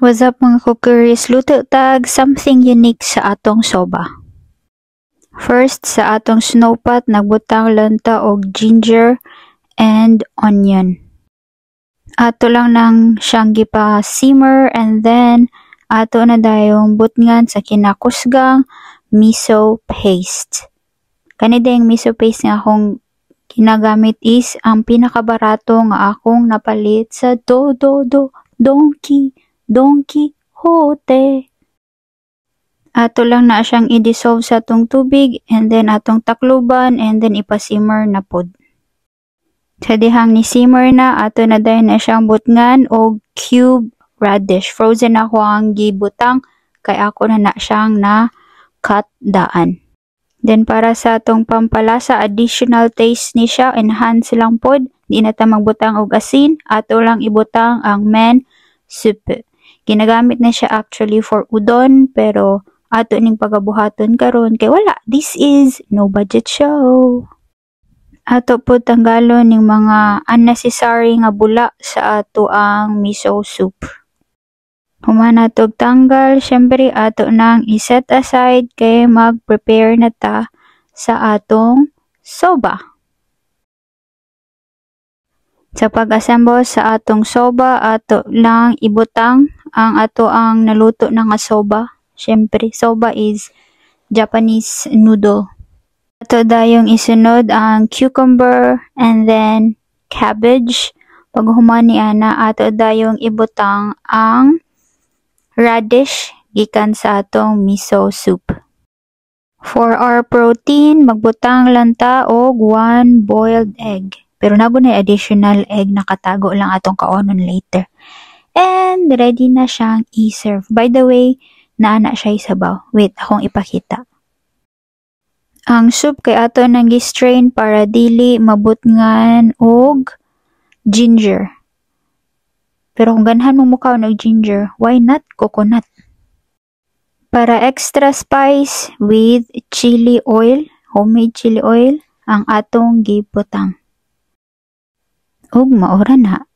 What's up mga cookeries? Luto tag something unique sa atong soba. First, sa atong snowpot, nagbutang lang ta og ginger and onion. Ato lang nang siyang gipa-simmer and then ato na dayong butngan sa kinakusgang miso paste. Kani dayong miso paste nga akong ginagamit is ang pinakabarato nga akong napalit sa Donkey Hote. Ato lang na siyang i-dissolve sa atong tubig and then atong takluban and then ipa-simmer na pod. Sa dihang ni simmer na, ato na dahil na siyang butngan o cube radish. Frozen ako ang gibutang kay ako na siyang na cut daan. Then para sa atong pampalasa, additional taste ni siya, enhance lang pod. Di na ta magbutang og asin, ato lang ibutang ang men soup. Ginagamit na siya actually for udon pero ato ning pagabuhaton karon kay wala, this is no budget show. Ato po tanggalon ning mga unnecessary nga bula sa ato ang miso soup. Humana tog tanggal, syempre ato nang i-set aside kay mag-prepare na ta sa atong soba. Sa pag-assemble sa atong soba, ato lang ibutang ang ato ang naluto na nga soba. Syempre, soba is Japanese noodle. Ato dayong isunod ang cucumber and then cabbage. Pag humani ana, ato dayong ibutang ang radish gikan sa atong miso soup. For our protein, magbutang lang ta og 1 boiled egg. Pero nagunay additional egg nakatago lang atong kaonon later. And ready na siyang i-serve. By the way, naana siya isabaw. Wait, akong ipakita. Ang soup kay ato nang gi-strain para dili mabutngan og ginger. Pero kung ganahan mo mukaw og ginger, why not coconut? Para extra spice with chili oil, homemade chili oil, ang atong gibutang. Og maura na.